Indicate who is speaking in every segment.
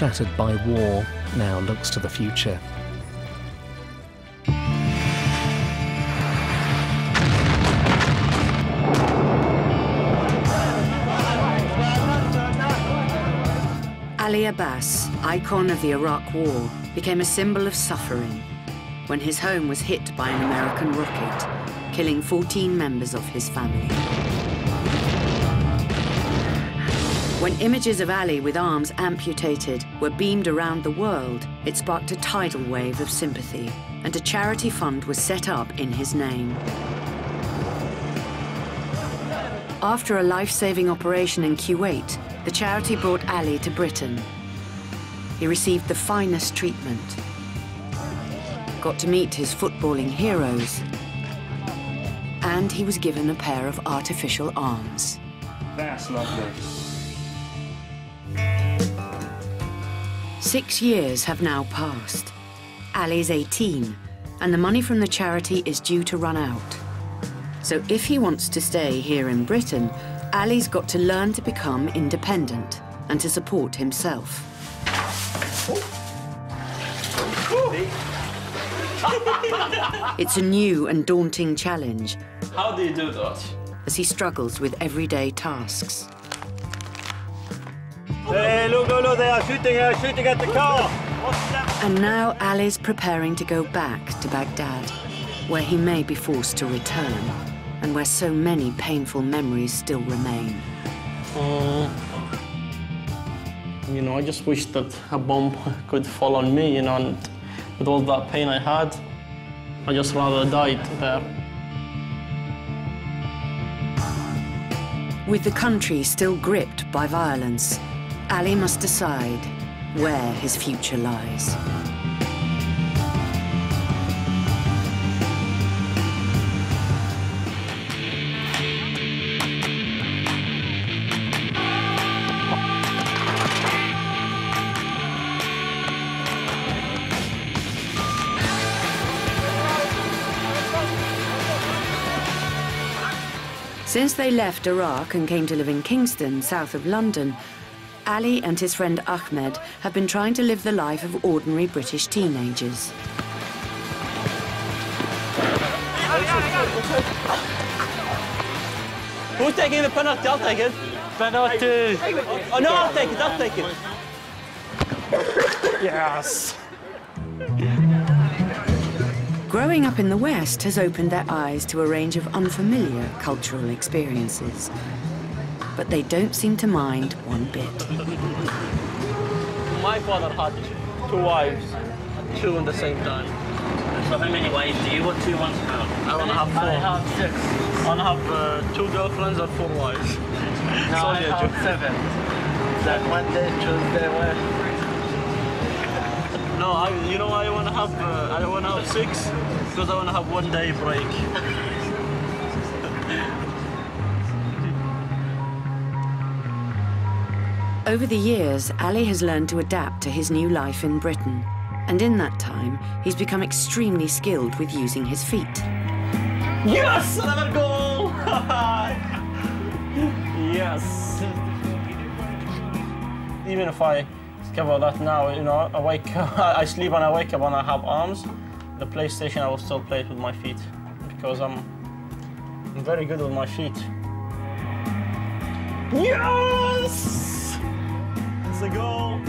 Speaker 1: shattered by war, now looks to the future.
Speaker 2: Ali Abbas, icon of the Iraq War, became a symbol of suffering when his home was hit by an American rocket, killing 14 members of his family. When images of Ali with arms amputated were beamed around the world, it sparked a tidal wave of sympathy, and a charity fund was set up in his name. After a life-saving operation in Kuwait, the charity brought Ali to Britain. He received the finest treatment, got to meet his footballing heroes, and he was given a pair of artificial arms.
Speaker 3: That's lovely.
Speaker 2: 6 years have now passed. Ali's 18, and the money from the charity is due to run out. So if he wants to stay here in Britain, Ali's got to learn to become independent and to support himself. It's a new and daunting challenge.
Speaker 3: How do you do that?
Speaker 2: As he struggles with everyday tasks.
Speaker 3: Hey, look, they are shooting at the car.
Speaker 2: And now Ali's preparing to go back to Baghdad, where he may be forced to return, and where so many painful memories still remain.
Speaker 4: You know, I just wish that a bomb could fall on me, you know, and with all that pain I had, I just rather died there.
Speaker 2: With the country still gripped by violence, Ali must decide where his future lies. Since they left Iraq and came to live in Kingston, south of London, Ali and his friend Ahmed have been trying to live the life of ordinary British teenagers.
Speaker 4: Who's taking the penalty? I'll take it. Penalty. Oh, no, I'll take it. Yes.
Speaker 2: Growing up in the West has opened their eyes to a range of unfamiliar cultural experiences. But they don't seem to mind one bit.
Speaker 4: My father had 2 wives, 2 at the same time.
Speaker 5: So how many wives do you want? 2 months now?
Speaker 4: I want to have 4.
Speaker 5: I have 6.
Speaker 4: I want to have 2 girlfriends and 4 wives.
Speaker 5: No, I have 7. That Monday, Tuesday, Wednesday.
Speaker 4: No, you know why I want to have 6? Because I want to have 1 day break.
Speaker 2: Over the years, Ali has learned to adapt to his new life in Britain. And in that time, he's become extremely skilled with using his feet.
Speaker 4: Yes! Another goal! Yes! Even if I cover that now, you know, I sleep and I wake up and I have arms, the PlayStation I will still play it with my feet because I'm very good with my feet. Yes! It's a goal!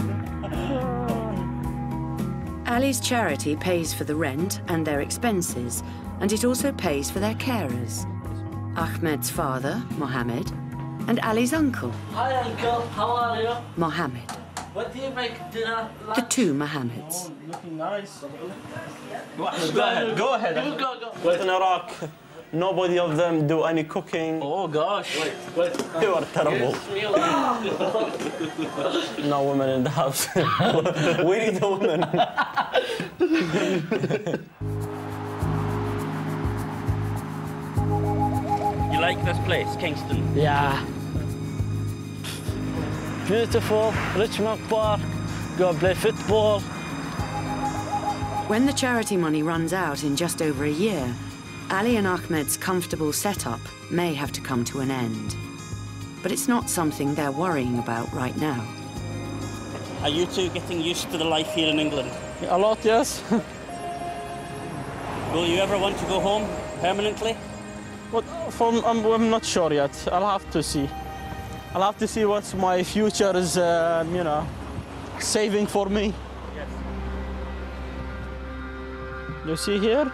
Speaker 2: Ali's charity pays for the rent and their expenses, and it also pays for their carers. Ahmed's father, Mohammed, and Ali's uncle.
Speaker 5: Hi, Uncle. How are you?
Speaker 2: Mohammed.
Speaker 5: What do you make dinner?
Speaker 2: The 2 Mohammeds.
Speaker 4: Oh, looking nice. Go ahead. Go. But in Iraq, nobody of them do any cooking.
Speaker 5: Oh, gosh. Wait.
Speaker 4: You are terrible. No women in the house. We need a woman.
Speaker 5: You like this place, Kingston?
Speaker 4: Yeah. Beautiful, Richmond Park, go play football.
Speaker 2: When the charity money runs out in just over a year, Ali and Ahmed's comfortable setup may have to come to an end. But it's not something they're worrying about right now.
Speaker 6: Are you two getting used to the life here in England?
Speaker 4: A lot, yes.
Speaker 6: Will you ever want to go home permanently?
Speaker 4: But I'm not sure yet. I'll have to see. I'll have to see what my future is, you know, saving for me.
Speaker 6: Yes.
Speaker 4: You see here?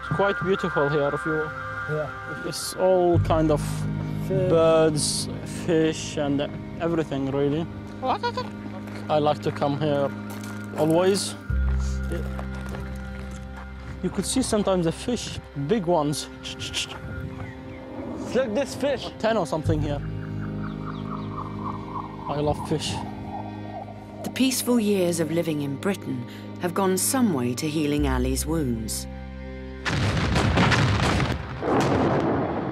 Speaker 4: It's quite beautiful here. If you, it's all kind of birds, fish, and everything really. I like to come here always. You could see sometimes the fish, big ones.
Speaker 5: Look, this fish.
Speaker 4: 10 or something here. I love fish.
Speaker 2: The peaceful years of living in Britain have gone some way to healing Ali's wounds.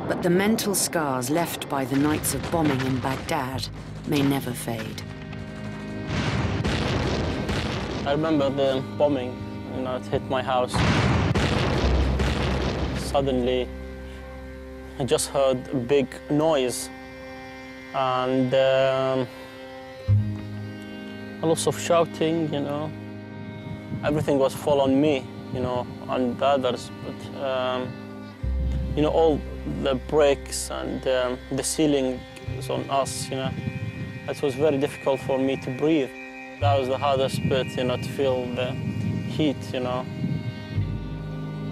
Speaker 2: But the mental scars left by the nights of bombing in Baghdad may never fade.
Speaker 4: I remember the bombing, you know, it hit my house. Suddenly, I just heard a big noise and a lot of shouting, you know. Everything was full on me, you know, and the others, but, you know, all the bricks and the ceiling was on us, you know. It was very difficult for me to breathe. That was the hardest bit, you know, to feel the heat, you know,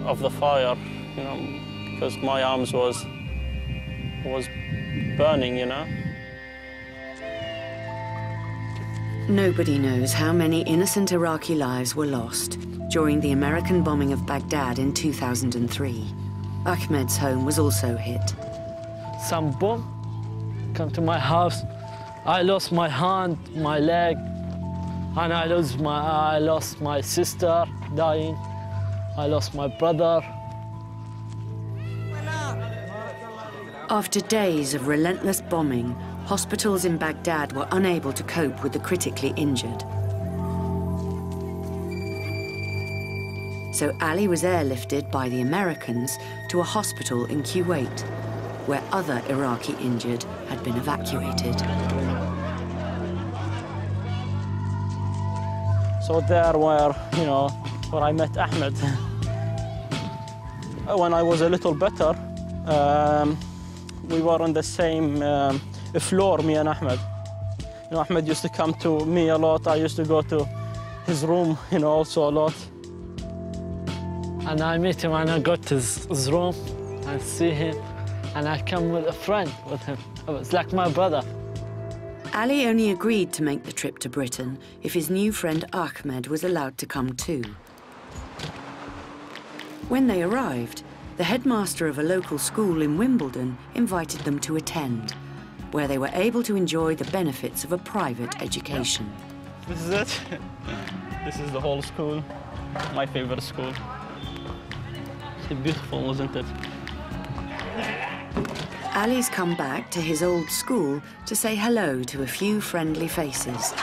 Speaker 4: of the fire, you know, because my arms was burning, you know.
Speaker 2: Nobody knows how many innocent Iraqi lives were lost during the American bombing of Baghdad in 2003. Ahmed's home was also hit.
Speaker 5: Some bomb come to my house. I lost my hand, my leg, and I lost my sister dying. I lost my brother.
Speaker 2: After days of relentless bombing, hospitals in Baghdad were unable to cope with the critically injured. So Ali was airlifted by the Americans to a hospital in Kuwait, where other Iraqi injured had been evacuated.
Speaker 4: So there were, you know, where I met Ahmed. When I was a little better, we were on the same floor, me and Ahmed. You know, Ahmed used to come to me a lot. I used to go to his room, you know, also a lot.
Speaker 5: And I meet him and I go to his room and see him. And I come with a friend with him. It's like my brother.
Speaker 2: Ali only agreed to make the trip to Britain if his new friend Ahmed was allowed to come too. When they arrived, the headmaster of a local school in Wimbledon invited them to attend, where they were able to enjoy the benefits of a private education.
Speaker 4: This is it. This is the whole school, my favorite school. It's beautiful, isn't it?
Speaker 2: Ali's come back to his old school to say hello to a few friendly faces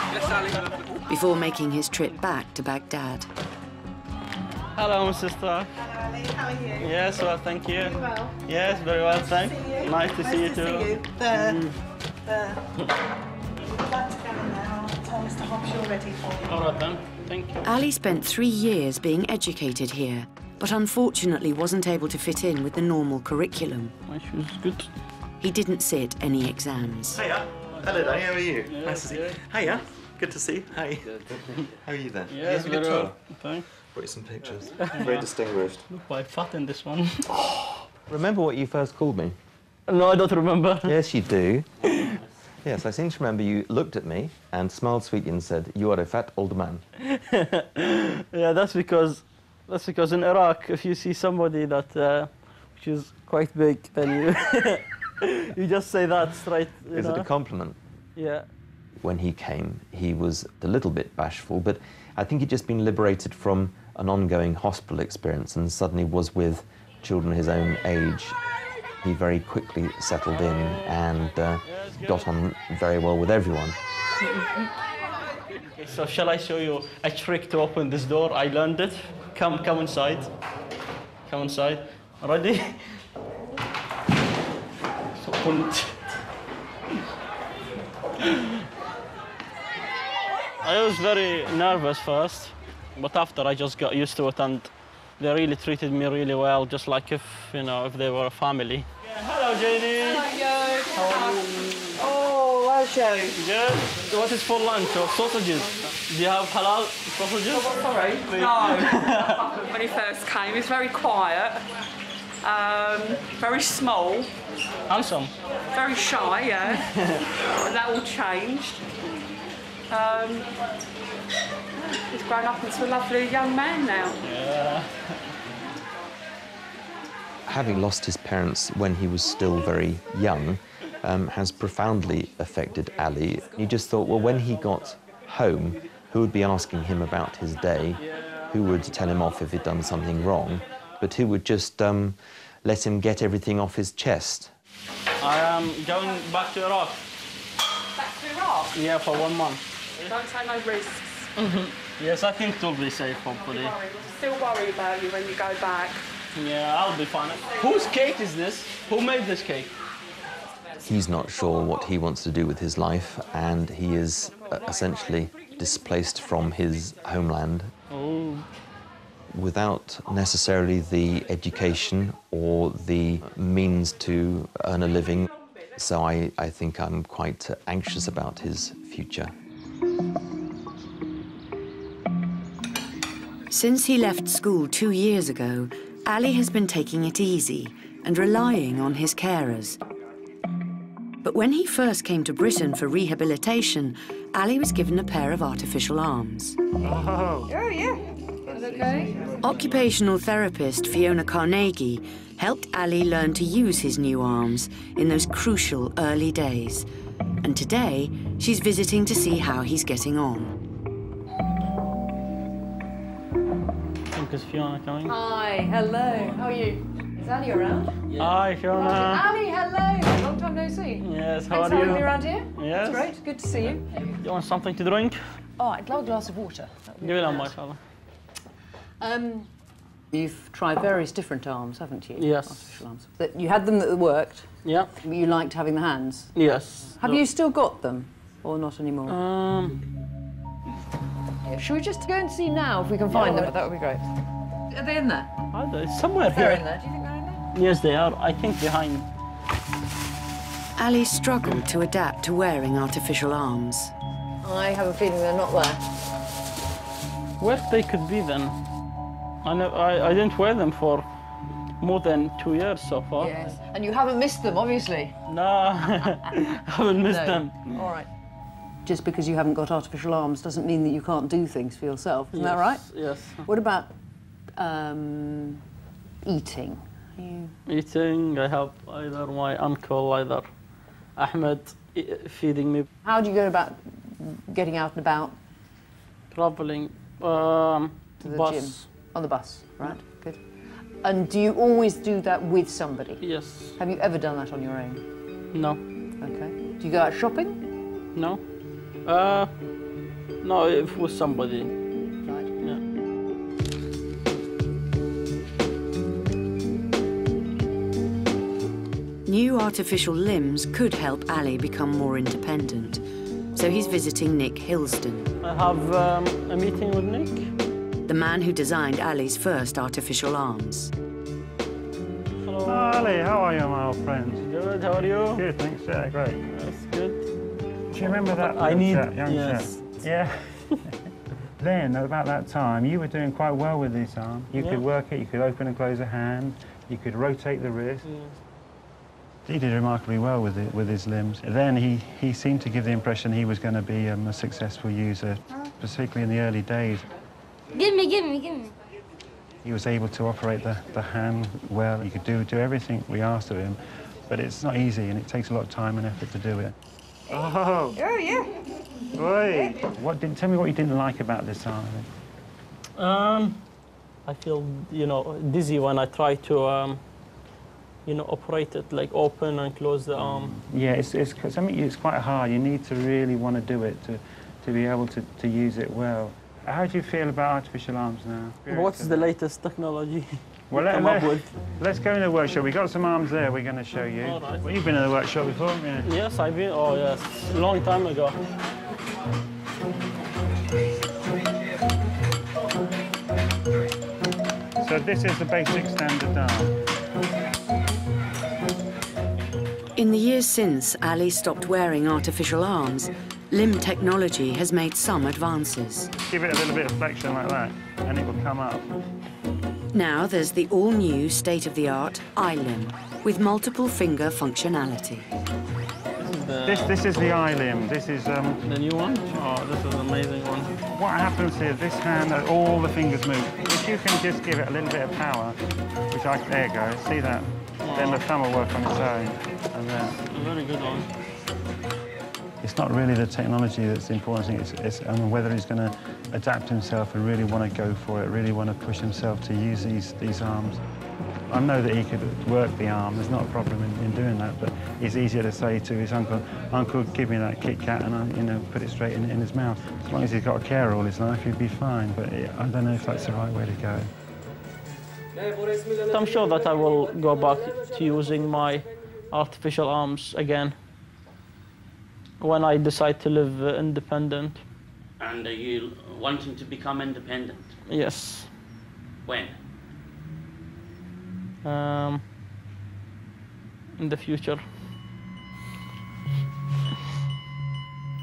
Speaker 2: before making his trip back to Baghdad.
Speaker 4: Hello, my sister.
Speaker 7: Hello, Ali. How are you?
Speaker 4: Yes, well, thank you.
Speaker 7: Very well.
Speaker 4: Yes, very well, thanks. Nice to see you too.
Speaker 7: See you. There. There. We'd like to go in now. Tell Mr. Hobbs you're ready for you.
Speaker 4: All right then, thank you.
Speaker 2: Ali spent 3 years being educated here, but unfortunately wasn't able to fit in with the normal curriculum.
Speaker 4: My shoes good.
Speaker 2: He didn't sit any exams.
Speaker 8: Hiya. Hello, Danny. How are you?
Speaker 4: Yeah,
Speaker 8: nice to see you.
Speaker 4: good.
Speaker 8: Hiya. Good to see you. Hi. How are you then?
Speaker 4: Yes,
Speaker 8: you having a
Speaker 4: very
Speaker 8: good
Speaker 4: well.
Speaker 8: tour?
Speaker 4: Thanks.
Speaker 8: Brought you some pictures. Very distinguished.
Speaker 4: Look quite fat in this one.
Speaker 8: Remember what you first called me?
Speaker 4: No, I don't remember.
Speaker 8: Yes, you do. Yes, I seem to remember you looked at me and smiled sweetly and said, "You are a fat old man."
Speaker 4: Yeah, that's because in Iraq, if you see somebody that which is quite big, then you you just say that straight.
Speaker 8: Is it a compliment?
Speaker 4: Yeah.
Speaker 8: When he came, he was a little bit bashful, but I think he'd just been liberated from an ongoing hospital experience and suddenly was with children his own age. He very quickly settled in and got on very well with everyone.
Speaker 4: So shall I show you a trick to open this door? I learned it. Come inside. Come inside. Ready? So open it. I was very nervous first, but after I just got used to it, and they really treated me really well, just like if, you know, if they were a family. Yeah, hello, JD.
Speaker 7: Hello, Yo.
Speaker 4: How are you?
Speaker 7: Oh, how's Yo?
Speaker 4: Good. What is for lunch? Or sausages? Do you have halal sausages?
Speaker 7: Sorry. No. When he first came, he was very quiet, very small.
Speaker 4: Handsome.
Speaker 7: Very shy, yeah. And that all changed. He's grown up into a lovely young man now.
Speaker 4: Yeah.
Speaker 8: Having lost his parents when he was still very young has profoundly affected Ali. He just thought, well, when he got home, who would be asking him about his day? Who would tell him off if he'd done something wrong? But who would just let him get everything off his chest?
Speaker 4: I am going back to Iraq.
Speaker 7: Back to Iraq?
Speaker 4: Yeah, for 1 month.
Speaker 7: Don't take no risks.
Speaker 4: Yes, I think it will be safe, hopefully.
Speaker 7: Still worry about you when you go back.
Speaker 4: Yeah, I'll be fine. Whose cake is this? Who made this cake?
Speaker 8: He's not sure what he wants to do with his life, and he is essentially displaced from his homeland.
Speaker 4: Oh.
Speaker 8: Without necessarily the education or the means to earn a living. So I think I'm quite anxious about his future.
Speaker 2: Since he left school 2 years ago, Ali has been taking it easy and relying on his carers. But when he first came to Britain for rehabilitation, Ali was given a pair of artificial arms.
Speaker 3: Oh,
Speaker 7: yeah. Okay.
Speaker 2: Occupational therapist Fiona Carnegie helped Ali learn to use his new arms in those crucial early days. And today, she's visiting to see how he's getting on.
Speaker 4: I think it's Fiona coming.
Speaker 9: Hi, hello. How are you? Is Ali around?
Speaker 4: Yeah. Hi, Fiona.
Speaker 9: Ali, hello. Long time no see.
Speaker 4: Yes, how
Speaker 9: Thanks
Speaker 4: are
Speaker 9: for
Speaker 4: you?
Speaker 9: having me around here.
Speaker 4: Yes.
Speaker 9: That's great. Good to see you.
Speaker 4: You want something to drink?
Speaker 9: Oh, I'd love a glass of water.
Speaker 4: Give it on, my father.
Speaker 9: You've tried various different arms, haven't you?
Speaker 4: Yes.
Speaker 9: Artificial arms. That you had them that worked.
Speaker 4: Yeah.
Speaker 9: But you liked having the hands.
Speaker 4: Yes.
Speaker 9: Have you still got them, or not anymore? Yeah, should we just go and see now if we can find them? That would be great. Are they in there?
Speaker 4: Are they? Somewhere
Speaker 9: They're
Speaker 4: here.
Speaker 9: in there. Do you think they're in there?
Speaker 4: Yes, they are. I think behind.
Speaker 2: Ali struggled to adapt to wearing artificial arms.
Speaker 9: I have a feeling they're not there.
Speaker 4: Where they could be then? I didn't wear them for more than 2 years so far.
Speaker 9: Yes. And you haven't missed them, obviously.
Speaker 4: No, I haven't missed them.
Speaker 9: All right. Just because you haven't got artificial arms doesn't mean that you can't do things for yourself. Isn't that right?
Speaker 4: Yes.
Speaker 9: What about eating?
Speaker 4: Eating, I have either my uncle, either Ahmed, feeding me.
Speaker 9: How do you go about getting out and about?
Speaker 4: Traveling,
Speaker 9: To the
Speaker 4: bus.
Speaker 9: gym? On the bus, right? Good. And do you always do that with somebody?
Speaker 4: Yes.
Speaker 9: Have you ever done that on your own?
Speaker 4: No.
Speaker 9: Okay. Do you go out shopping?
Speaker 4: No. No, if with somebody.
Speaker 9: Right.
Speaker 4: Yeah.
Speaker 2: New artificial limbs could help Ali become more independent. So he's visiting Nick Hilsden,
Speaker 4: I have a meeting with Nick.
Speaker 2: the man who designed Ali's first artificial arms.
Speaker 4: Hello.
Speaker 3: Ali, how are you, my old friend?
Speaker 4: Good, how are you?
Speaker 3: Good, thanks. Yeah, great.
Speaker 4: That's good.
Speaker 3: Do you remember that
Speaker 4: I need,
Speaker 3: young
Speaker 4: yes.
Speaker 3: chap? Yeah. Then, about that time, you were doing quite well with this arm. You could work it, you could open and close a hand, you could rotate the wrist. He did remarkably well with it, with his limbs. Then he seemed to give the impression he was going to be a successful user, particularly in the early days.
Speaker 10: Give me.
Speaker 3: He was able to operate the hand well. He could do everything we asked of him, but it's not easy and it takes a lot of time and effort to do it. Oh!
Speaker 7: Oh, yeah.
Speaker 3: Wait. Tell me what you didn't like about this arm.
Speaker 4: I feel, dizzy when I try to, operate it, like open and close the arm.
Speaker 3: Yeah, it's quite hard. You need to really want to do it to be able to use it well. How do you feel about artificial arms now?
Speaker 4: What's the latest technology
Speaker 3: Well,
Speaker 4: come up with?
Speaker 3: Let's go in the workshop. We've got some arms there we're going to show you.
Speaker 4: All right.
Speaker 3: Well, you've been in the workshop before, haven't you?
Speaker 4: Yes, I've been. Oh, yes, a long time ago.
Speaker 3: So this is the basic standard arm.
Speaker 2: In the years since Ali stopped wearing artificial arms, limb technology has made some advances.
Speaker 3: Give it a little bit of flexion like that, and it will come up.
Speaker 2: Now there's the all-new, state-of-the-art iLimb with multiple finger functionality.
Speaker 3: This is the iLimb. This is
Speaker 4: the new one. Oh, this is an amazing one.
Speaker 3: What happens here? This hand, all the fingers move. If you can just give it a little bit of power, there you go. See that? Then the thumb will work on its own. And then.
Speaker 4: Very good one.
Speaker 3: It's not really the technology that's the important thing. It's whether he's going to adapt himself and really want to go for it, really want to push himself to use these arms. I know that he could work the arm. There's not a problem in doing that, but it's easier to say to his uncle, "Uncle, give me that Kit Kat," and put it straight in his mouth. As long as he's got a carer all his life, he'd be fine. But I don't know if that's the right way to go.
Speaker 4: I'm sure that I will go back to using my artificial arms again when I decide to live independent.
Speaker 6: And are you wanting to become independent?
Speaker 4: Yes.
Speaker 6: When?
Speaker 4: In the future.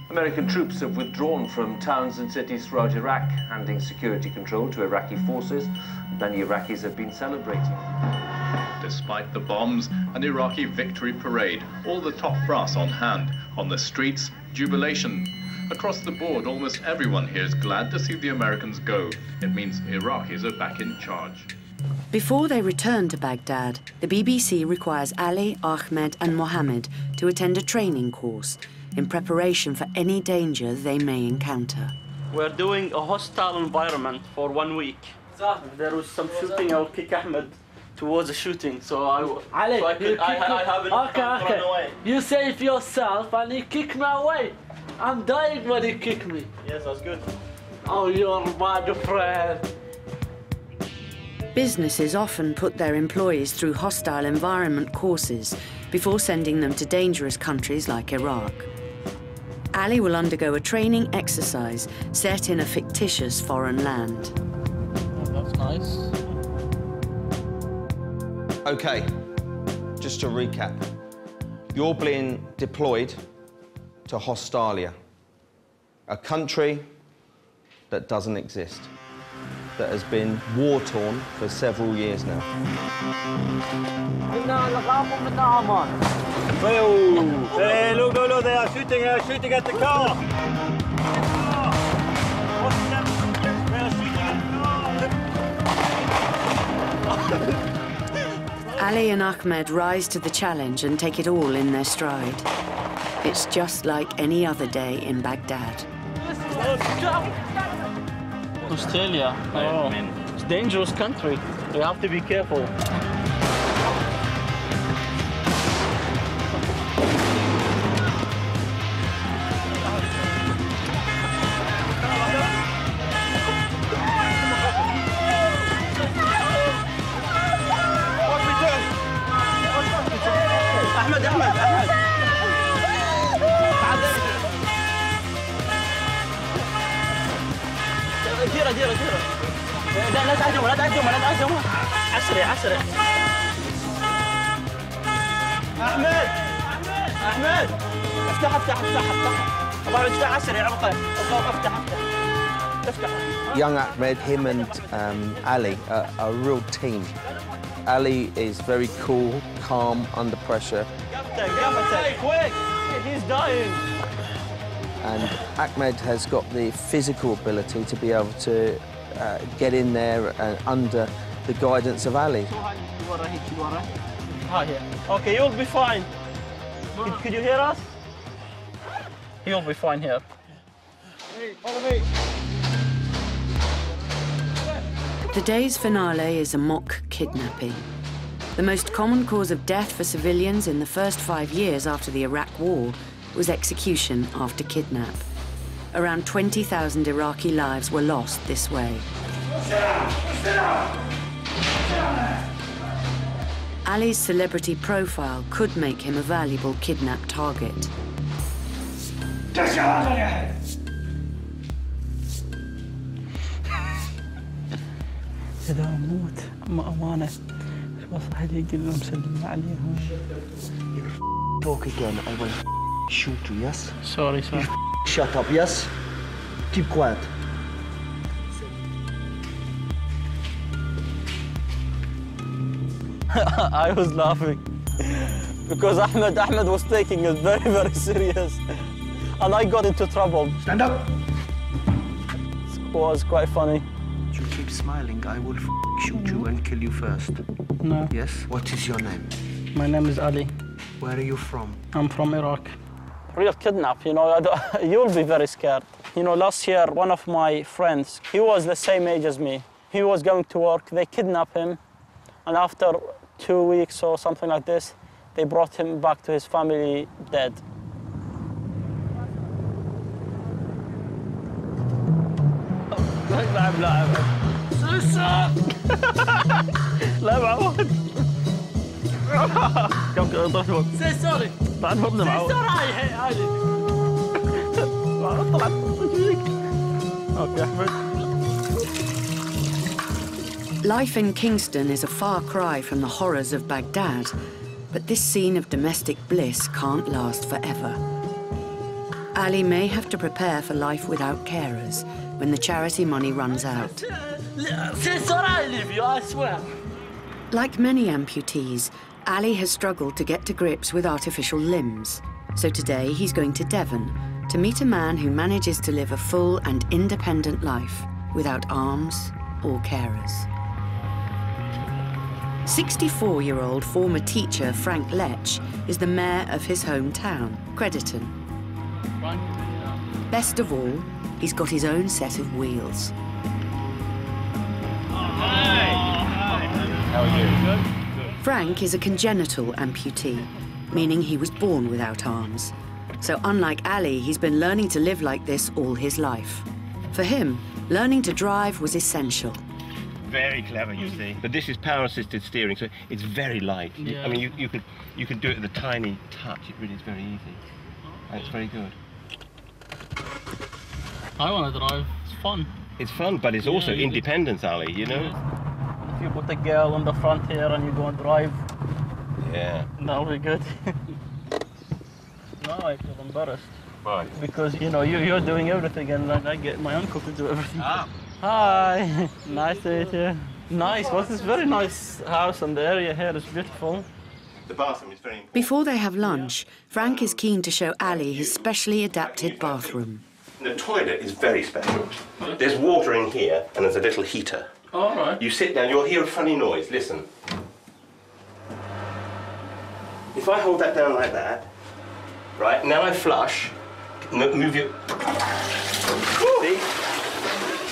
Speaker 10: American troops have withdrawn from towns and cities throughout Iraq, handing security control to Iraqi forces. Many Iraqis have been celebrating.
Speaker 11: Despite the bombs, an Iraqi victory parade, all the top brass on hand. On the streets, jubilation. Across the board, almost everyone here is glad to see the Americans go. It means Iraqis are back in charge.
Speaker 2: Before they return to Baghdad, the BBC requires Ali, Ahmed and Mohammed to attend a training course in preparation for any danger they may encounter.
Speaker 6: We're doing a hostile environment for 1 week. If there was some shooting, I would kick Ahmed towards the shooting, so I have enough time to run away.
Speaker 5: You save yourself and you kick me away. I'm dying when you kick me.
Speaker 6: Yes, that's good.
Speaker 5: Oh, you're my friend.
Speaker 2: Businesses often put their employees through hostile environment courses before sending them to dangerous countries like Iraq. Ali will undergo a training exercise set in a fictitious foreign land.
Speaker 4: Oh, that's nice.
Speaker 12: Okay, just to recap. You're being deployed to Hostalia, a country that doesn't exist, that has been war-torn for several years now.
Speaker 6: Hey, look, they are shooting at the car. They are shooting at the car.
Speaker 2: Ali and Ahmed rise to the challenge and take it all in their stride. It's just like any other day in Baghdad.
Speaker 4: Australia, it's a dangerous country. We have to be careful. ديره لا تعجموا اسرع احمد افتح الله افتح اسرع افتح
Speaker 12: Young Ahmed, him and Ali are a real team. Ali is very cool, calm under pressure.
Speaker 4: Quick! He's dying.
Speaker 12: And Ahmed has got the physical ability to be able to get in there under the guidance of Ali.
Speaker 4: Okay, you'll be fine. Could you hear us? You'll be fine here.
Speaker 2: The day's finale is a mock kidnapping. The most common cause of death for civilians in the first 5 years after the Iraq War was execution after kidnap. Around 20,000 Iraqi lives were lost this way. Ali's celebrity profile could make him a valuable kidnap target.
Speaker 6: إذا أموت أمانة بصحى لي يقول لهم سلم عليهم.
Speaker 13: Talk again, I will shoot you, yes?
Speaker 6: Sorry, sir.
Speaker 13: Shut up, yes? Keep quiet.
Speaker 4: I was laughing because Ahmed was taking it very, very serious. And I got into trouble.
Speaker 13: Stand up!
Speaker 4: It was quite funny.
Speaker 13: You keep smiling, I will shoot you and kill you first.
Speaker 6: No.
Speaker 13: Yes? What is your name?
Speaker 6: My name is Ali.
Speaker 13: Where are you from?
Speaker 6: I'm from Iraq.
Speaker 4: Real kidnap, you know, you'll be very scared. You know, last year, one of my friends, he was the same age as me. He was going to work, they kidnapped him, and after 2 weeks or something like this, they brought him back to his family dead. لا معود كم ضربت
Speaker 5: Say sorry.
Speaker 4: بعد فرنا معود
Speaker 5: عادي.
Speaker 4: طلعت اوكي احمد.
Speaker 2: Life in Kingston is a far cry from the horrors of Baghdad, but this scene of domestic bliss can't last forever. Ali may have to prepare for life without carers when the charity money runs out.
Speaker 5: Say sorry, I leave you, I swear.
Speaker 2: Like many amputees, Ali has struggled to get to grips with artificial limbs. So today he's going to Devon to meet a man who manages to live a full and independent life without arms or carers. 64-year-old former teacher Frank Lech is the mayor of his hometown, Grandison. Best of all, he's got his own set of wheels.
Speaker 14: How are you? Good.
Speaker 2: Frank is a congenital amputee, meaning he was born without arms. So unlike Ali, he's been learning to live like this all his life. For him, learning to drive was essential.
Speaker 14: Very clever, you see. But this is power-assisted steering, so it's very light.
Speaker 6: Yeah.
Speaker 14: I mean, you could do it with a tiny touch. It really is very easy. And it's very good.
Speaker 6: I want to drive. It's fun.
Speaker 14: It's fun, but it's also independence, Ali, you know?
Speaker 6: If you put a girl in the front here and you go and drive,
Speaker 14: yeah,
Speaker 6: that'll be good. No, I feel embarrassed.
Speaker 14: Why?
Speaker 6: Because, you know, you're doing everything and I get my uncle to do everything.
Speaker 14: Ah.
Speaker 6: Hi, nice to meet you. Nice, what's this very nice house and the area here is beautiful.
Speaker 14: The bathroom is very important.
Speaker 2: Before they have lunch, Frank is keen to show Ali his specially adapted bathroom.
Speaker 14: The toilet is very special. There's water in here and there's a little heater.
Speaker 6: All right.
Speaker 14: You sit down, you'll hear a funny noise. Listen. If I hold that down like that, right, now I flush, move your... See?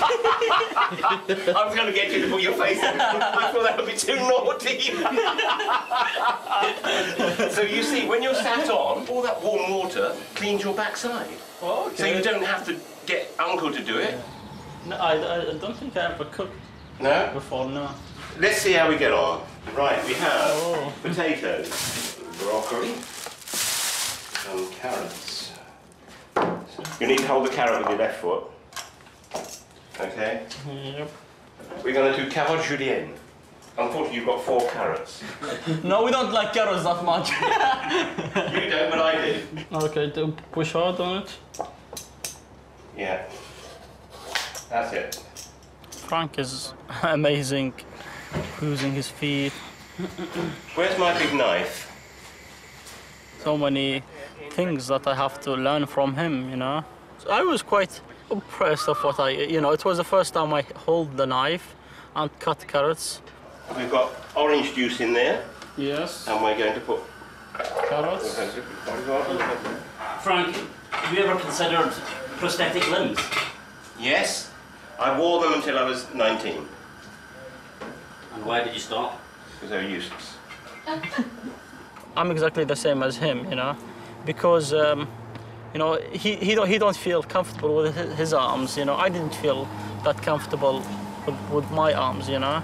Speaker 14: I was going to get you to put your face in. I thought that would be too naughty. So you see, when you're sat on, all that warm water cleans your backside.
Speaker 6: Oh, okay.
Speaker 14: So you don't have to get Uncle to do it.
Speaker 6: No, I don't think I ever cooked before, no.
Speaker 14: Let's see how we get on. Right, we have potatoes, broccoli, some carrots. You need to hold the carrot with your left foot. Okay?
Speaker 6: Yep.
Speaker 14: We're going to do carotte julienne. Unfortunately, you've got 4 carrots.
Speaker 6: No, we don't like carrots that much.
Speaker 14: You don't, but I do.
Speaker 6: Okay, to push hard on it.
Speaker 14: Yeah. That's it.
Speaker 6: Frank is amazing, using his feet.
Speaker 14: Where's my big knife?
Speaker 6: So many things that I have to learn from him, you know. So I was quite impressed of what it was the first time I hold the knife and cut carrots.
Speaker 14: We've got orange juice in there.
Speaker 6: Yes.
Speaker 14: And we're going to put
Speaker 6: carrots.
Speaker 15: Frank, have you ever considered prosthetic limbs?
Speaker 14: Yes. I wore them until I was 19.
Speaker 15: And why did you stop?
Speaker 14: Because they were useless.
Speaker 6: I'm exactly the same as him, you know, because he don't feel comfortable with his arms, you know. I didn't feel that comfortable with my arms, you know.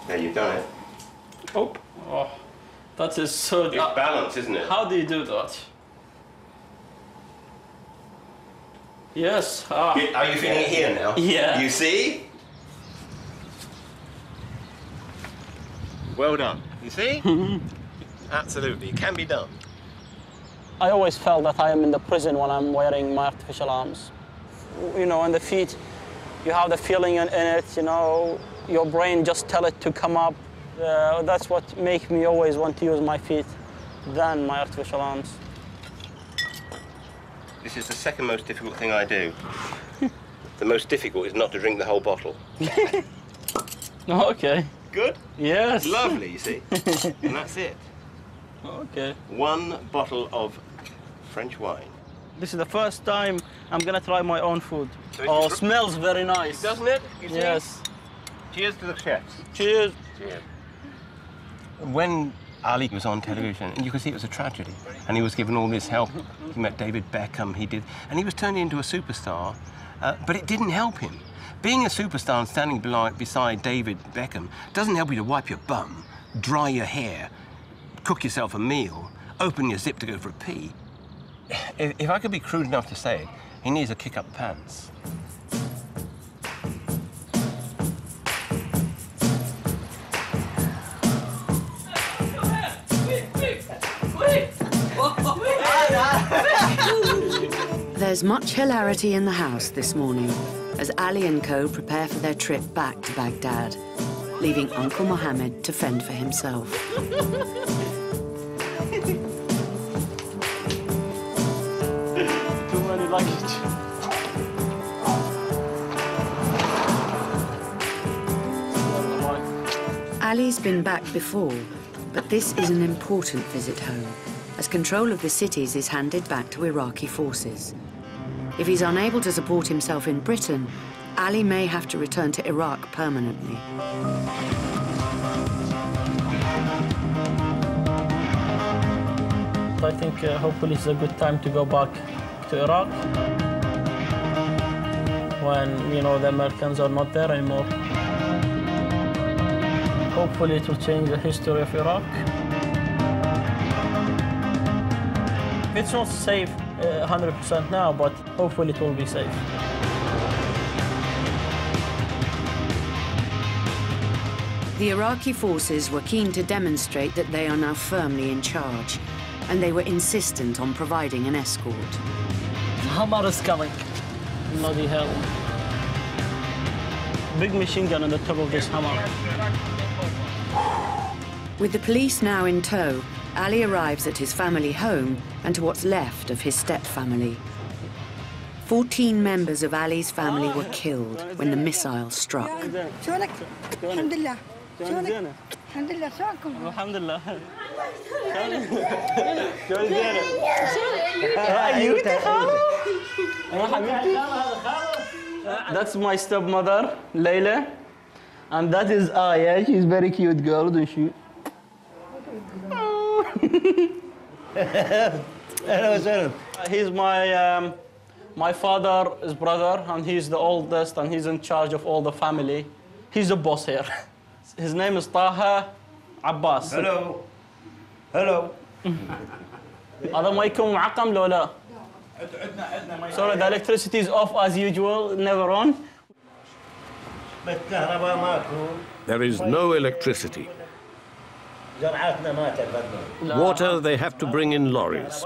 Speaker 14: Yeah, you've done it.
Speaker 6: Oh, that is so...
Speaker 14: It's balance, isn't it?
Speaker 6: How do you do that? Yes.
Speaker 14: Are you feeling it here now?
Speaker 6: Yeah.
Speaker 14: You see? Well done. You see? Absolutely, it can be done.
Speaker 6: I always felt that I am in the prison when I'm wearing my artificial arms. You know, on the feet, you have the feeling in it, you know, your brain just tell it to come up. That's what makes me always want to use my feet than my artificial arms.
Speaker 14: This is the second most difficult thing I do. The most difficult is not to drink the whole bottle.
Speaker 6: Okay.
Speaker 14: Good?
Speaker 6: Yes.
Speaker 14: Lovely, you see. And that's it.
Speaker 6: Okay.
Speaker 14: 1 bottle of French wine.
Speaker 6: This is the first time I'm gonna try my own food.
Speaker 14: So
Speaker 6: Oh, smells very nice.
Speaker 14: Doesn't it? You see?
Speaker 6: Yes.
Speaker 14: Cheers to the chefs.
Speaker 6: Cheers.
Speaker 14: Cheers. When Ali was on television, and you could see it was a tragedy, and he was given all this help. He met David Beckham, and he was turned into a superstar, but it didn't help him. Being a superstar and standing beside David Beckham doesn't help you to wipe your bum, dry your hair, cook yourself a meal, open your zip to go for a pee. If I could be crude enough to say it, he needs a kick up the pants.
Speaker 2: There's much hilarity in the house this morning as Ali and co prepare for their trip back to Baghdad, leaving Uncle Mohammed to fend for himself.
Speaker 6: Too many luggage.
Speaker 2: Ali's been back before, but this is an important visit home, as control of the cities is handed back to Iraqi forces. If he's unable to support himself in Britain, Ali may have to return to Iraq permanently.
Speaker 6: I think hopefully it's a good time to go back to Iraq when, you know, the Americans are not there anymore. Hopefully it will change the history of Iraq. It's not safe 100% now, but hopefully it will be safe.
Speaker 2: The Iraqi forces were keen to demonstrate that they are now firmly in charge, and they were insistent on providing an escort.
Speaker 5: The Hammer is coming.
Speaker 6: Bloody hell. Big machine gun on the top of this Hammer.
Speaker 2: With the police now in tow, Ali arrives at his family home and to what's left of his step-family. 14 members of Ali's family were killed when the missile struck.
Speaker 6: That's my stepmother, Layla. And that is Aya. She's a very cute girl, isn't she? He's my father's brother, and he's the oldest, and he's in charge of all the family. He's the boss here. His name is Taha Abbas.
Speaker 16: Hello. Hello.
Speaker 6: هذا ما يكون معقم لو لا؟ Sorry, the electricity is off as usual, never on.
Speaker 17: There is no electricity. Water they have to bring in lorries.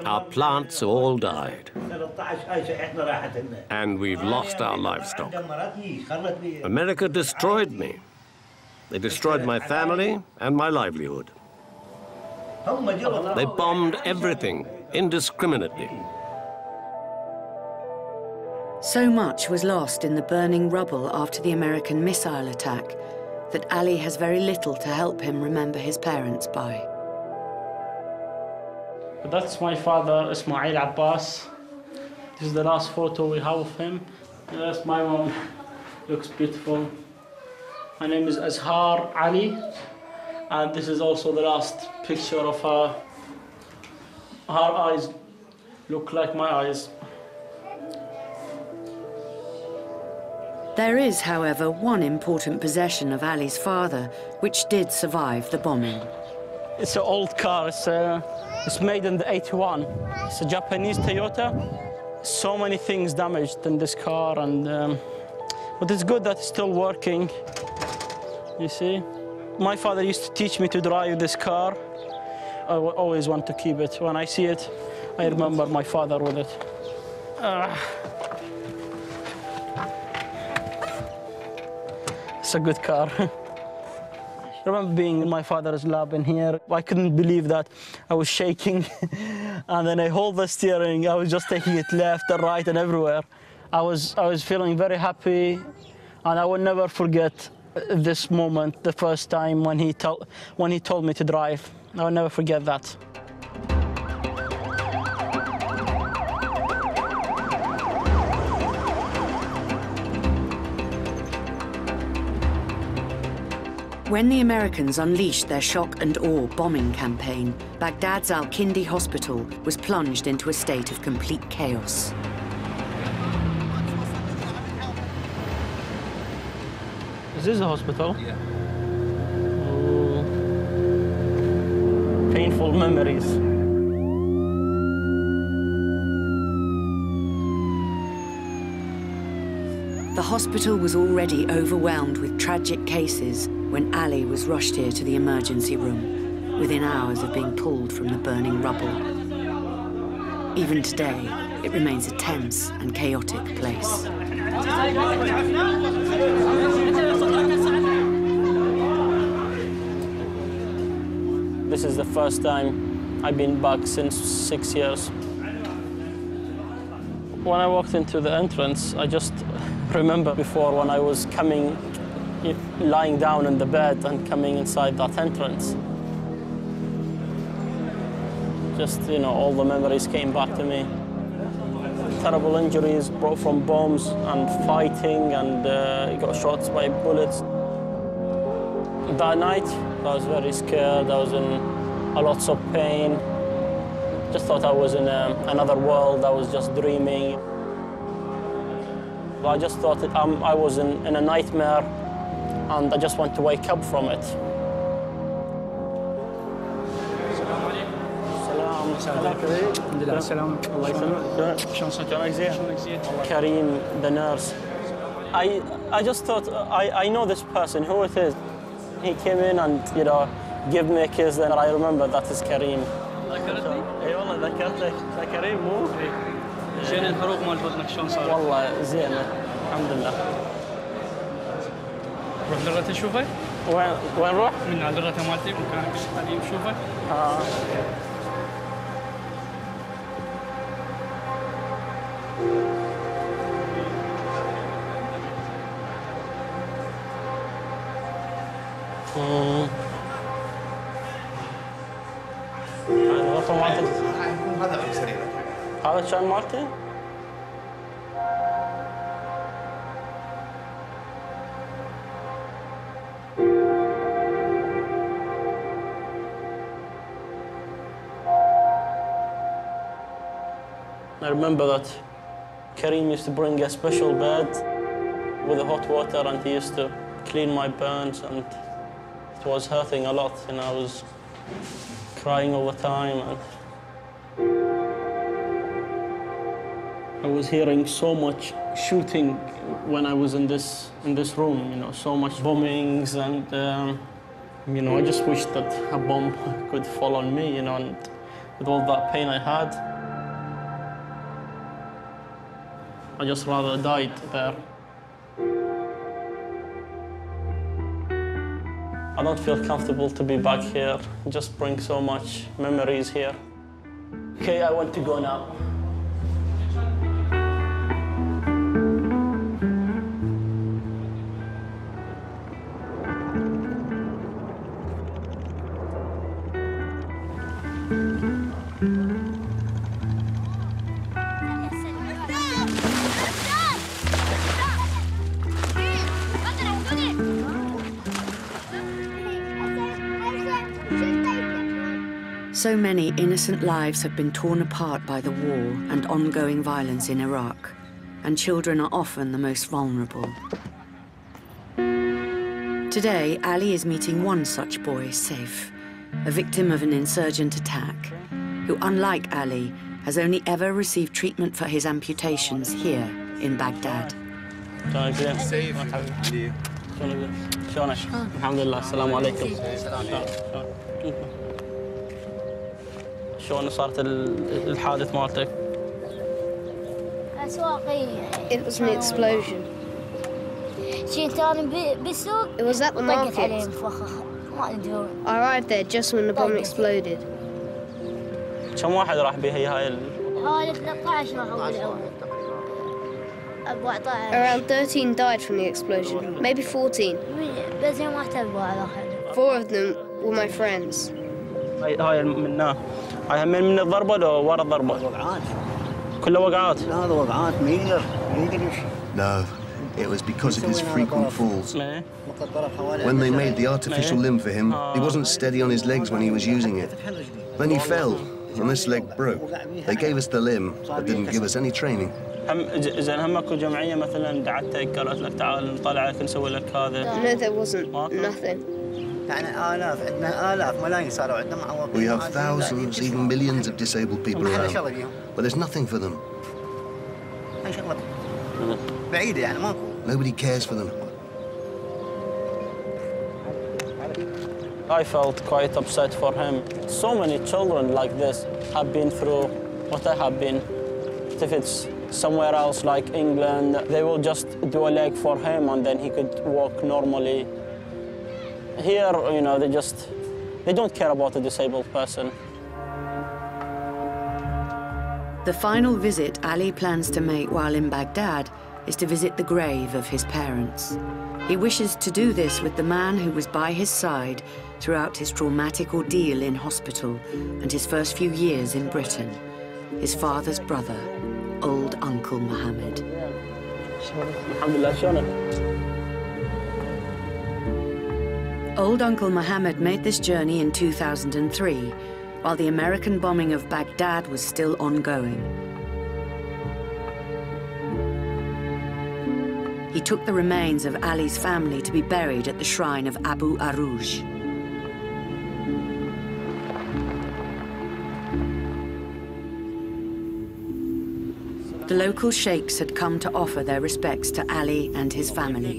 Speaker 17: Our plants all died. And we've lost our livestock. America destroyed me. They destroyed my family and my livelihood. They bombed everything indiscriminately.
Speaker 2: So much was lost in the burning rubble after the American missile attack that Ali has very little to help him remember his parents by.
Speaker 6: That's my father, Ismail Abbas. This is the last photo we have of him. That's my mom. Looks beautiful. Her name is Azhar Ali. And this is also the last picture of her. Her eyes look like my eyes.
Speaker 2: There is, however, one important possession of Ali's father, which did survive the bombing.
Speaker 6: It's an old car. It's made in the 81. It's a Japanese Toyota. So many things damaged in this car, and but it's good that it's still working. You see? My father used to teach me to drive this car. I always want to keep it. When I see it, I remember my father with it. It's a good car. I remember being in my father's lap in here. I couldn't believe that. I was shaking. And then I hold the steering. I was just taking it left and right and everywhere. I was feeling very happy. And I will never forget this moment, the first time when he told me to drive. I will never forget that.
Speaker 2: When the Americans unleashed their shock and awe bombing campaign, Baghdad's Al-Kindi hospital was plunged into a state of complete chaos.
Speaker 6: Is this a hospital? Yeah. Oh. Painful memories.
Speaker 2: The hospital was already overwhelmed with tragic cases when Ali was rushed here to the emergency room, within hours of being pulled from the burning rubble. Even today, it remains a tense and chaotic place.
Speaker 6: This is the first time I've been back since 6 years. When I walked into the entrance, I just remember before when I was coming, lying down in the bed and coming inside that entrance. Just, all the memories came back to me. Terrible injuries brought from bombs and fighting, and got shot by bullets. That night, I was very scared. I was in lots of pain. Just thought I was in another world. I was just dreaming. I just thought that I was in a nightmare, and I just want to wake up from it. Karim, the nurse. I just thought, I know this person, who it is. He came in and, gave me a kiss, and I remember that is Karim.
Speaker 5: ذكرتني؟
Speaker 6: اي والله ذكرتك، يا كريم مو؟
Speaker 5: زين الحروق مال بطنك شلون صارت؟
Speaker 6: والله زينة، الحمد لله.
Speaker 5: روح للرته تشوفه؟
Speaker 6: وين روح؟
Speaker 5: من على الرته مالتي مكانك القديم شوفه؟
Speaker 6: هذا كان مالتي؟ I remember that Karim used to bring a special bed with the hot water, and he used to clean my burns, and it was hurting a lot, and I was crying all the time. And I was hearing so much shooting when I was in this room, so much bombings, and I just wished that a bomb could fall on me, and with all that pain I had, I just rather died there. I don't feel comfortable to be back here. It just brings so much memories here. Okay, I want to go now.
Speaker 2: So many innocent lives have been torn apart by the war and ongoing violence in Iraq, and children are often the most vulnerable. Today, Ali is meeting one such boy, Saif, a victim of an insurgent attack, who, unlike Ali, has only ever received treatment for his amputations here in Baghdad.
Speaker 4: شلونك؟ الحمد لله. السلام عليكم. شلون صارت الحادث مالتك؟
Speaker 18: It was an explosion. It was at the market. I arrived there just when the bomb exploded.
Speaker 4: كم واحد راح بها هاي
Speaker 18: هاي 13 راحوا بالأول. 14. Around 13 died from the explosion, maybe 14. 4 of them were my friends.
Speaker 4: هاي منها. هاي من الضربة لو ورا الضربة؟ وقعات. كلها وقعات.
Speaker 19: لا هذا وقعات ما يقدر.
Speaker 20: No, it was because of his frequent falls. When they made the artificial limb for him, he wasn't steady on his legs when he was using it. Then he fell, and this leg broke. They gave us the limb, but didn't give us any training.
Speaker 4: زين هم اكو جمعية مثلا دعتك قالت لك تعال نطلعك نسوي لك هذا؟
Speaker 18: No, there wasn't. Nothing.
Speaker 19: يعني آلاف عندنا آلاف ملايين صاروا عندنا معوقين.
Speaker 20: We have thousands, even millions of disabled people around, but there's nothing for them.
Speaker 19: هاي شغلة بعيدة يعني ماكو.
Speaker 20: Nobody cares for them.
Speaker 4: I felt quite upset for him. So many children like this have been through what I have been. If it's somewhere else like England, they will just do a leg for him and then he could walk normally. Here, you know, they don't care about a disabled person.
Speaker 2: The final visit Ali plans to make while in Baghdad is to visit the grave of his parents. He wishes to do this with the man who was by his side throughout his traumatic ordeal in hospital and his first few years in Britain, his father's brother, old Uncle Mohammed. Old Uncle Mohammed made this journey in 2003, while the American bombing of Baghdad was still ongoing. He took the remains of Ali's family to be buried at the shrine of Abu Aruj. The local sheikhs had come to offer their respects to Ali and his family.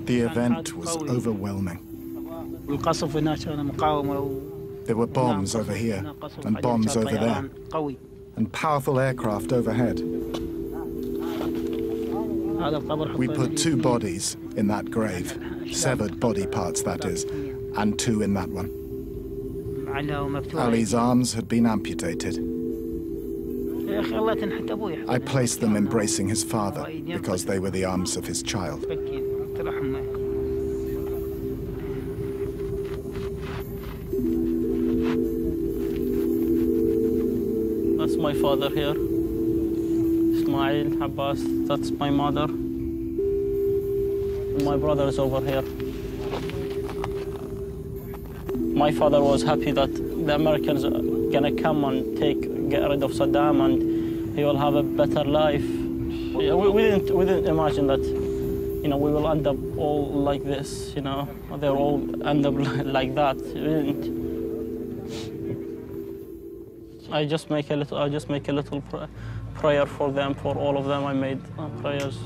Speaker 21: The event was overwhelming. There were bombs over here and bombs over there, and powerful aircraft overhead. We put 2 bodies in that grave, severed body parts, that is, and 2 in that one. Ali's arms had been amputated. I placed them embracing his father because they were the arms of his child.
Speaker 4: That's my father here. Ismail, Abbas, that's my mother. My brother is over here. My father was happy that the Americans are gonna come and get rid of Saddam and he will have a better life. Yeah, we didn't imagine that, you know, we will end up all like this, you know. They'll all end up like that. We didn't. I just make a little prayer for them, for all of them. I made prayers.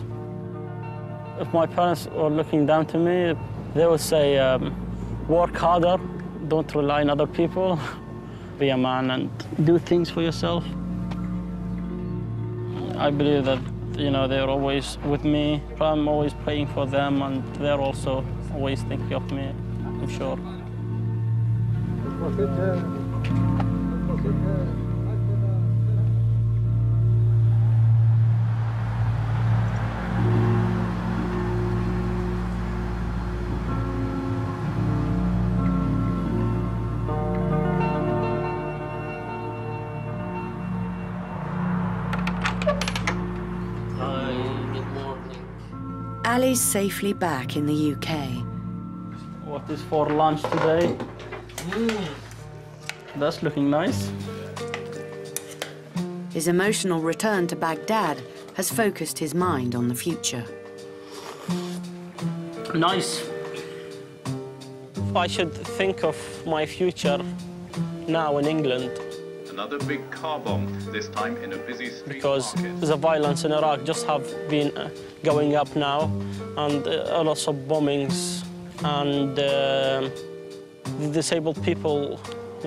Speaker 4: If my parents were looking down to me, they would say, work harder, don't rely on other people, be a man and do things for yourself. I believe that, you know, they're always with me. I'm always praying for them and they're also always thinking of me, I'm sure.
Speaker 2: Ali's safely back in the UK.
Speaker 4: What is for lunch today? That's looking nice.
Speaker 2: His emotional return to Baghdad has focused his mind on the future.
Speaker 6: Nice. I should think of my future now in England.
Speaker 11: Another big car bomb, this time in a busy street
Speaker 6: Because
Speaker 11: market.
Speaker 6: the violence in Iraq just have been going up now, and lots of bombings, and the disabled people,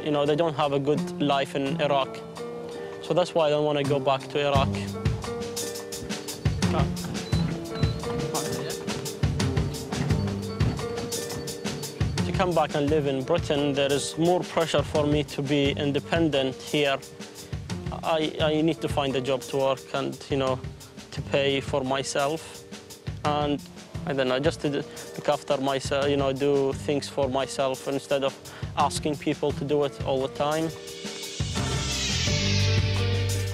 Speaker 6: you know, they don't have a good life in Iraq. So that's why I don't want to go back to Iraq. To come back and live in Britain, there is more pressure for me to be independent here. I need to find a job to work and, you know, to pay for myself. And I don't know, just to look after myself, you know, do things for myself instead of asking people to do it all the time.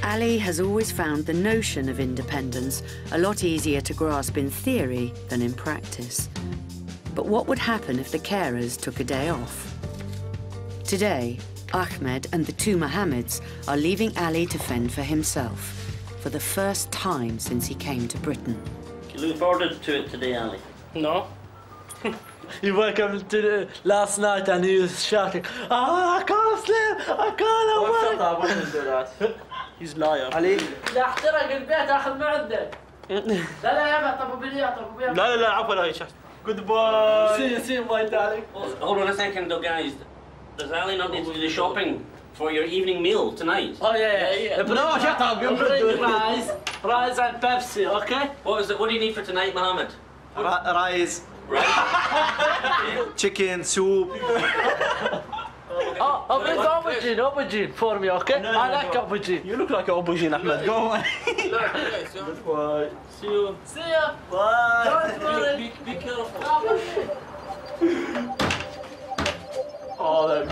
Speaker 2: Ali has always found the notion of independence a lot easier to grasp in theory than in practice. But what would happen if the carers took a day off? Today, Ahmed and the two Mohammeds are leaving Ali to fend for himself for the first time since he came to Britain.
Speaker 15: You look forward to it today, Ali?
Speaker 6: No.
Speaker 5: He woke up last night and he was shouting, I can't sleep, I can't awake.
Speaker 6: I wouldn't do that. He's a liar.
Speaker 5: علي لا احترق البيت اخذ ما عندك. لا لا يا طب طب
Speaker 6: لا لا عفوا لا شيخ. Goodbye.
Speaker 5: See you my darling.
Speaker 15: Hold on a second though, guys. Does Ali not need to do the shopping for your evening meal tonight?
Speaker 5: Oh yeah. No, shut up. You bring rice and Pepsi, okay?
Speaker 15: What do you need for tonight, Mohammed?
Speaker 19: Rice. Chicken soup.
Speaker 5: Bring aubergine for me, okay? I like aubergine.
Speaker 6: You look like an aubergine, Ahmed. Go away.
Speaker 5: Goodbye. See you. See ya.
Speaker 6: Bye.
Speaker 5: Don't worry.
Speaker 15: Be careful.
Speaker 6: Oh, that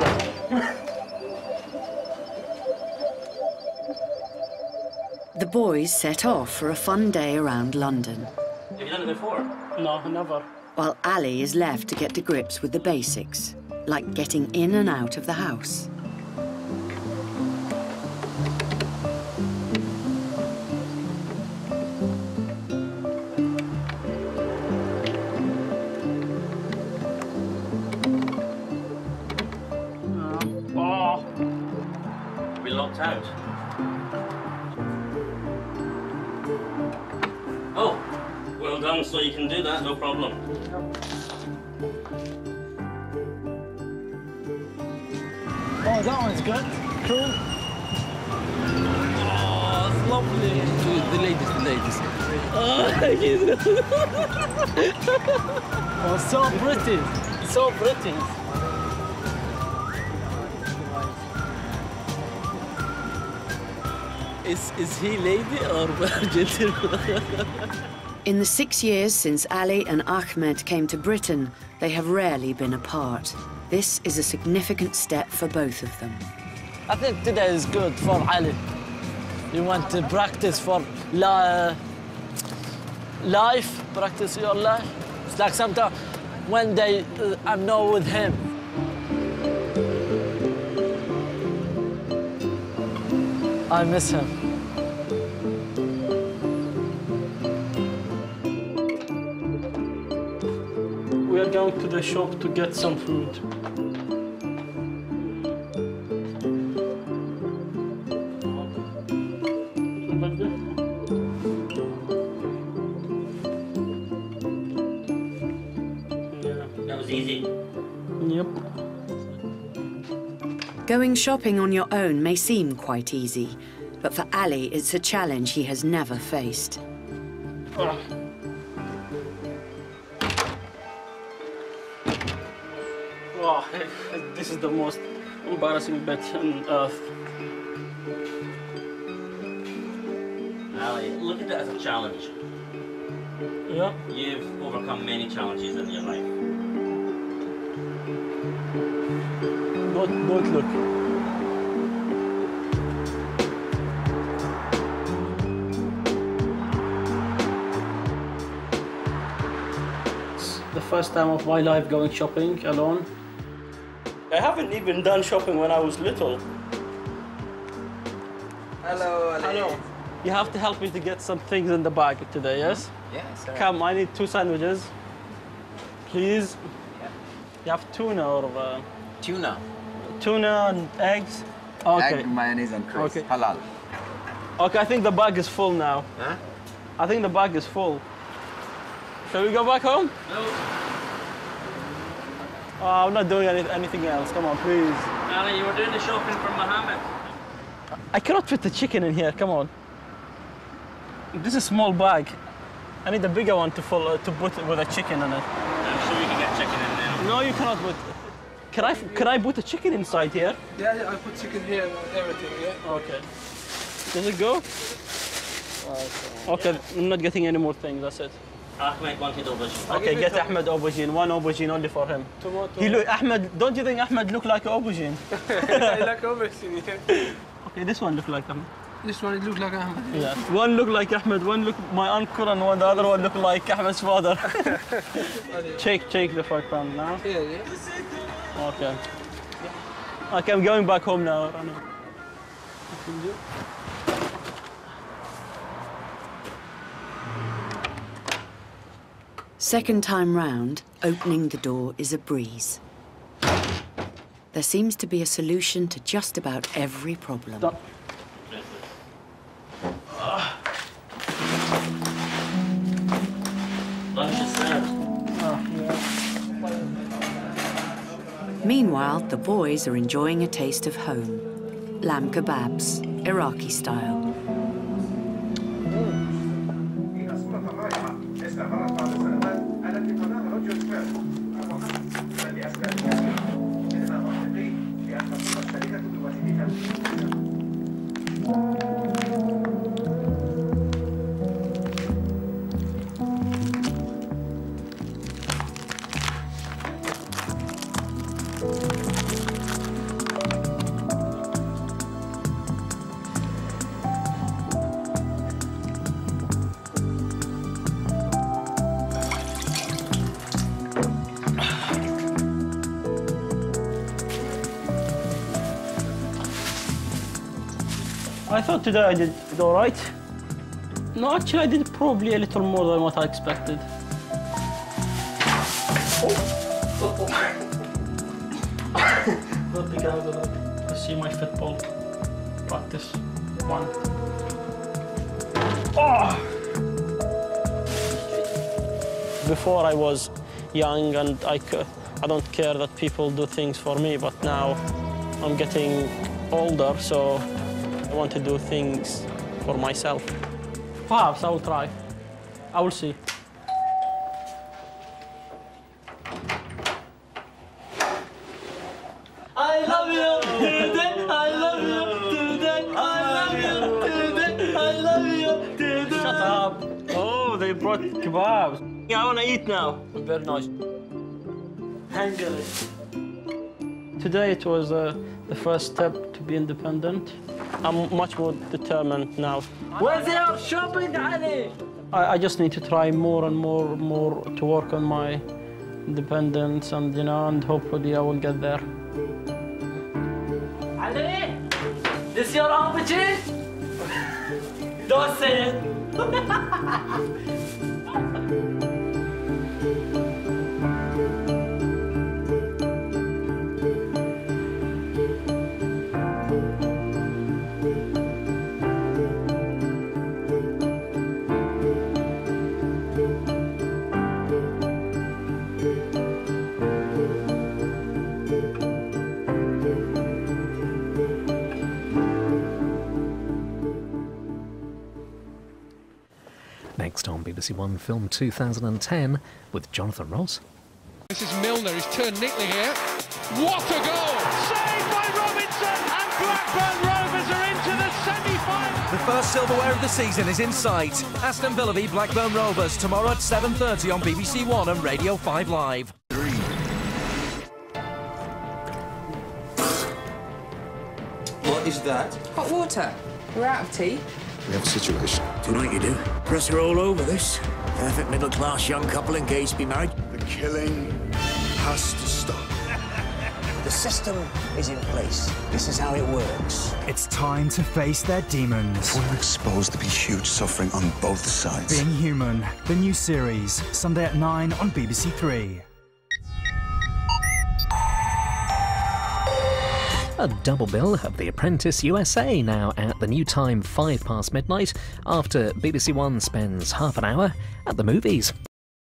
Speaker 2: The boys set off for a fun day around London,
Speaker 15: Have you done it before?
Speaker 6: No, never.
Speaker 2: while Ali is left to get to grips with the basics, like getting in and out of the house.
Speaker 15: We locked out. Oh, well done. So you can do that, no problem.
Speaker 5: Oh, that one's good. Cool. Oh, it's lovely. The ladies. Oh, so pretty. So pretty. Is he lady or gentleman?
Speaker 2: In the 6 years since Ali and Ahmed came to Britain, they have rarely been apart. This is a significant step for both of them.
Speaker 5: I think today is good for Ali. You want to practice for life, practice your life. It's like sometimes when I'm not with him. I miss him.
Speaker 6: We are going to the shop to get some food.
Speaker 15: That was easy.
Speaker 6: Yep.
Speaker 2: Going shopping on your own may seem quite easy, but for Ali, it's a challenge he has never faced.
Speaker 6: Oh. Wow, this is the most embarrassing bit on earth.
Speaker 15: Ali, look at it as a challenge.
Speaker 6: Yeah.
Speaker 15: You've overcome many challenges in your life.
Speaker 6: Don't look. It's the first time of my life going shopping alone. I haven't even done shopping when I was little. Hello, Ali. Hello. You have to help me to get some things in the bag today, yes?
Speaker 19: Yes.
Speaker 6: Come, I need 2 sandwiches. Please.
Speaker 19: Yeah.
Speaker 6: You have tuna or...
Speaker 19: Tuna.
Speaker 6: Tuna and eggs. Okay.
Speaker 19: Egg, mayonnaise and crisps.
Speaker 6: Okay.
Speaker 19: Halal.
Speaker 6: Okay, I think the bag is full now.
Speaker 19: Huh?
Speaker 6: I think the bag is full. Shall we go back home?
Speaker 15: No.
Speaker 6: Oh, I'm not doing anything else. Come on, please.
Speaker 15: Ali, you were doing the shopping for Mohammed.
Speaker 6: I cannot fit the chicken in here. Come on. This is a small bag. I need a bigger one to put with a chicken in it.
Speaker 15: I'm sure you can get chicken in there.
Speaker 6: No, you cannot put. Can I put a chicken inside here?
Speaker 1: Yeah, I put chicken here and everything, yeah.
Speaker 6: Okay. Does it go? Okay, I'm not getting any more things, that's it.
Speaker 15: Ahmed wanted aubergine.
Speaker 6: Okay, get Ahmed aubergine. 1 aubergine only for him.
Speaker 1: Tomato.
Speaker 6: Ahmed, don't you think Ahmed look like an aubergine?
Speaker 1: I like aubergine, yeah.
Speaker 6: Okay, this one look like Ahmed.
Speaker 1: This one, it looks like Ahmed.
Speaker 6: Yeah. One look like Ahmed, one look my uncle, and the other one look like Ahmed's father. Check the £5 now.
Speaker 1: Yeah, yeah.
Speaker 6: Okay. Okay, I'm going back home now.
Speaker 2: Second time round, opening the door is a breeze. There seems to be a solution to just about every problem.
Speaker 15: Lunch is served.
Speaker 2: Meanwhile, the boys are enjoying a taste of home. Lamb kebabs, Iraqi style.
Speaker 6: I thought today I did it all right. No, actually I did probably a little more than what I expected. Not big out of it. Let's see my football practice. 1. Oh! Before I was young and I don't care that people do things for me, but now I'm getting older, so I want to do things for myself. Perhaps I will try. I will see.
Speaker 5: I love you today, I love you today, I love you today, I love you today.
Speaker 6: Shut up. Oh, they brought kebabs. I want to eat now. Very nice.
Speaker 5: Hungry.
Speaker 6: Today it was the first step to be independent. I'm much more determined now.
Speaker 5: Where's your shopping, Ali?
Speaker 6: I just need to try more and more to work on my independence, and and hopefully I will get there.
Speaker 5: Ali, this your aubergine? Don't say it.
Speaker 22: Next on BBC One Film 2010 with Jonathan Ross.
Speaker 23: This is Milner, he's turned neatly here. What a goal! Saved by Robinson, and Blackburn Rovers are into the semi-final.
Speaker 24: The first silverware of the season is in sight. Aston Villa v Blackburn Rovers tomorrow at 7:30 on BBC One and Radio 5 Live.
Speaker 19: What is that?
Speaker 25: Hot water. We're out of tea.
Speaker 26: We have a situation.
Speaker 27: Tonight you do. Press her all over this. Perfect middle-class young couple engaged to be married.
Speaker 26: The killing has to stop.
Speaker 27: The system is in place. This is how it works.
Speaker 3: It's time to face their demons.
Speaker 7: We're exposed to be huge suffering on both sides.
Speaker 3: Being Human, the new series, Sunday at 9 on BBC Three.
Speaker 22: A double bill of The Apprentice USA now at the new time 5 past midnight, after BBC One spends half an hour at the movies.